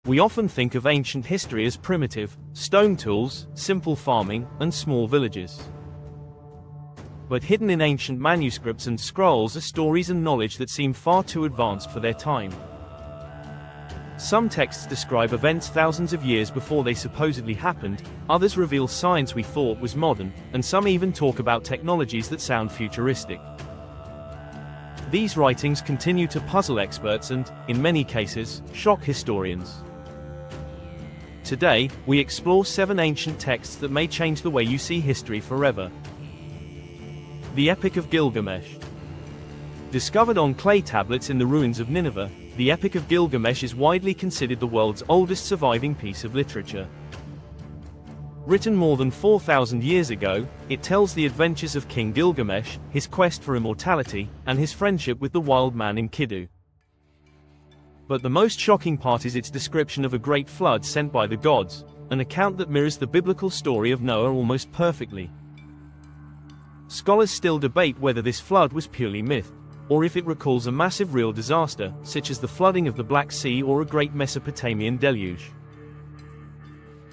We often think of ancient history as primitive, stone tools, simple farming, and small villages. But hidden in ancient manuscripts and scrolls are stories and knowledge that seem far too advanced for their time. Some texts describe events thousands of years before they supposedly happened, others reveal science we thought was modern, and some even talk about technologies that sound futuristic. These writings continue to puzzle experts and, in many cases, shock historians. Today, we explore 7 ancient texts that may change the way you see history forever. The Epic of Gilgamesh. Discovered on clay tablets in the ruins of Nineveh, the Epic of Gilgamesh is widely considered the world's oldest surviving piece of literature. Written more than 4,000 years ago, it tells the adventures of King Gilgamesh, his quest for immortality, and his friendship with the wild man Enkidu. But the most shocking part is its description of a great flood sent by the gods, an account that mirrors the biblical story of Noah almost perfectly. Scholars still debate whether this flood was purely myth, or if it recalls a massive real disaster, such as the flooding of the Black Sea or a great Mesopotamian deluge.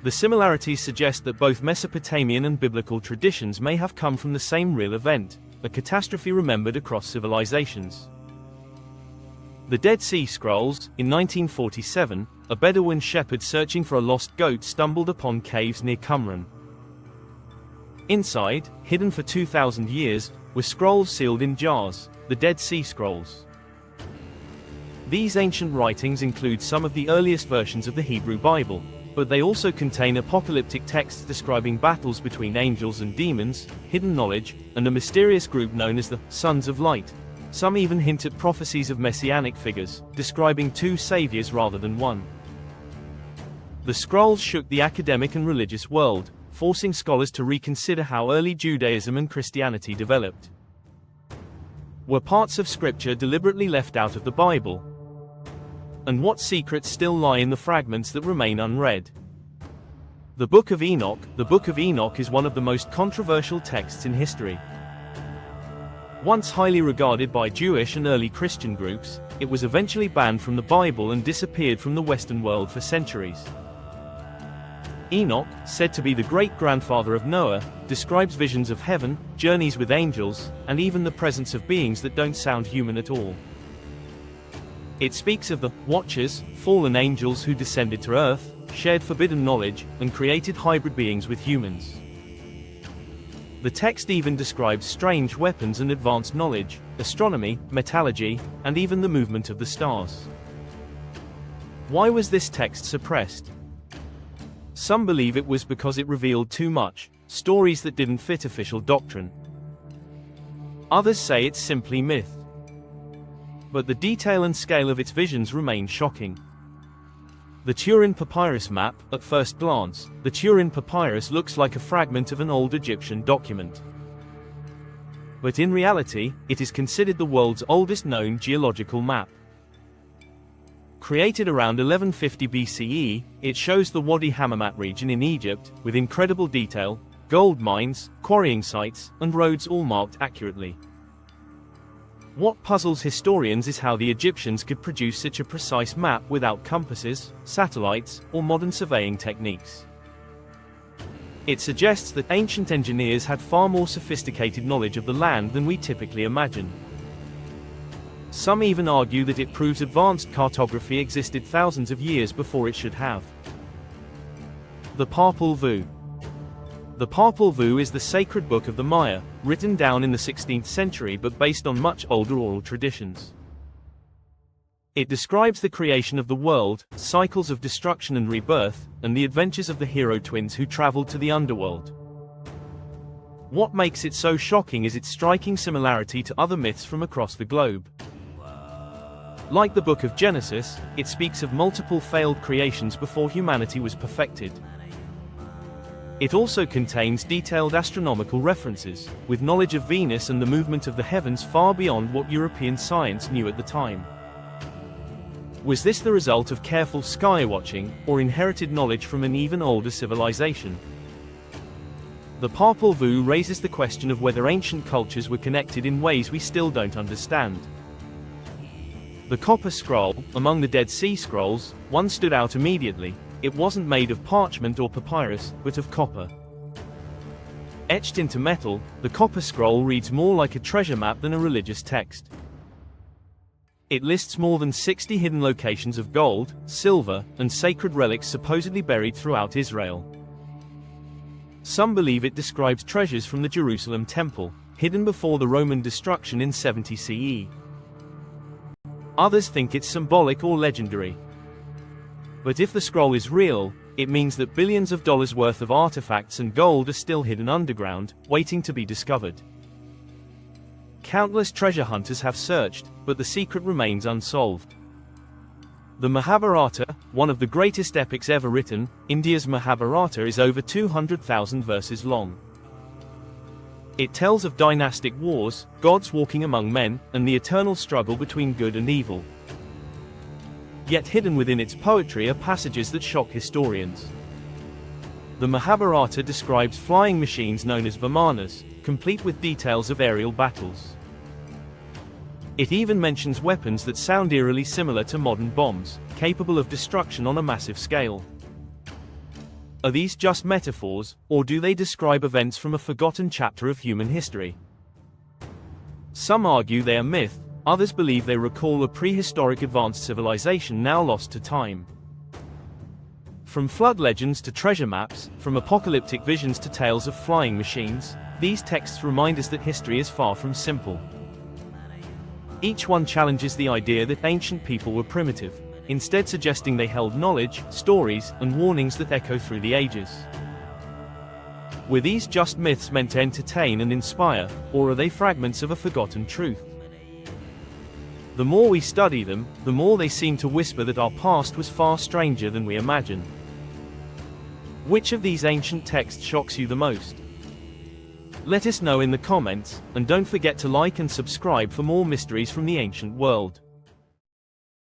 The similarities suggest that both Mesopotamian and biblical traditions may have come from the same real event, a catastrophe remembered across civilizations. The Dead Sea Scrolls. In 1947, a Bedouin shepherd searching for a lost goat stumbled upon caves near Qumran. Inside, hidden for 2,000 years, were scrolls sealed in jars, the Dead Sea Scrolls. These ancient writings include some of the earliest versions of the Hebrew Bible, but they also contain apocalyptic texts describing battles between angels and demons, hidden knowledge, and a mysterious group known as the Sons of Light. Some even hint at prophecies of messianic figures, describing 2 saviors rather than one. The scrolls shook the academic and religious world, forcing scholars to reconsider how early Judaism and Christianity developed. Were parts of Scripture deliberately left out of the Bible? And what secrets still lie in the fragments that remain unread? The Book of Enoch. The Book of Enoch is one of the most controversial texts in history. Once highly regarded by Jewish and early Christian groups, it was eventually banned from the Bible and disappeared from the Western world for centuries. Enoch, said to be the great-grandfather of Noah, describes visions of heaven, journeys with angels, and even the presence of beings that don't sound human at all. It speaks of the Watchers, fallen angels who descended to earth, shared forbidden knowledge, and created hybrid beings with humans. The text even describes strange weapons and advanced knowledge, astronomy, metallurgy, and even the movement of the stars. Why was this text suppressed? Some believe it was because it revealed too much, stories that didn't fit official doctrine. Others say it's simply myth. But the detail and scale of its visions remain shocking. The Turin Papyrus map. At first glance, the Turin Papyrus looks like a fragment of an old Egyptian document. But in reality, it is considered the world's oldest known geological map. Created around 1150 BCE, it shows the Wadi Hammamat region in Egypt, with incredible detail, gold mines, quarrying sites, and roads all marked accurately. What puzzles historians is how the Egyptians could produce such a precise map without compasses, satellites, or modern surveying techniques. It suggests that ancient engineers had far more sophisticated knowledge of the land than we typically imagine. Some even argue that it proves advanced cartography existed thousands of years before it should have. The Popol Vuh. The Popol Vuh is the sacred book of the Maya, written down in the 16th century but based on much older oral traditions. It describes the creation of the world, cycles of destruction and rebirth, and the adventures of the hero twins who traveled to the underworld. What makes it so shocking is its striking similarity to other myths from across the globe. Like the Book of Genesis, it speaks of multiple failed creations before humanity was perfected. It also contains detailed astronomical references, with knowledge of Venus and the movement of the heavens far beyond what European science knew at the time. Was this the result of careful sky-watching, or inherited knowledge from an even older civilization? The Popol Vuh raises the question of whether ancient cultures were connected in ways we still don't understand. The copper scroll, among the Dead Sea Scrolls, one stood out immediately. It wasn't made of parchment or papyrus, but of copper. Etched into metal, the copper scroll reads more like a treasure map than a religious text. It lists more than 60 hidden locations of gold, silver, and sacred relics supposedly buried throughout Israel. Some believe it describes treasures from the Jerusalem temple, hidden before the Roman destruction in 70 CE. Others think it's symbolic or legendary. But if the scroll is real, it means that billions of dollars worth of artifacts and gold are still hidden underground, waiting to be discovered. Countless treasure hunters have searched, but the secret remains unsolved. The Mahabharata, one of the greatest epics ever written, India's Mahabharata is over 200,000 verses long. It tells of dynastic wars, gods walking among men, and the eternal struggle between good and evil. Yet hidden within its poetry are passages that shock historians. The Mahabharata describes flying machines known as vimanas, complete with details of aerial battles. It even mentions weapons that sound eerily similar to modern bombs, capable of destruction on a massive scale. Are these just metaphors, or do they describe events from a forgotten chapter of human history? Some argue they are myth, others believe they recall a prehistoric advanced civilization now lost to time. From flood legends to treasure maps, from apocalyptic visions to tales of flying machines, these texts remind us that history is far from simple. Each one challenges the idea that ancient people were primitive, instead suggesting they held knowledge, stories, and warnings that echo through the ages. Were these just myths meant to entertain and inspire, or are they fragments of a forgotten truth? The more we study them, the more they seem to whisper that our past was far stranger than we imagined. Which of these ancient texts shocks you the most? Let us know in the comments, and don't forget to like and subscribe for more mysteries from the ancient world.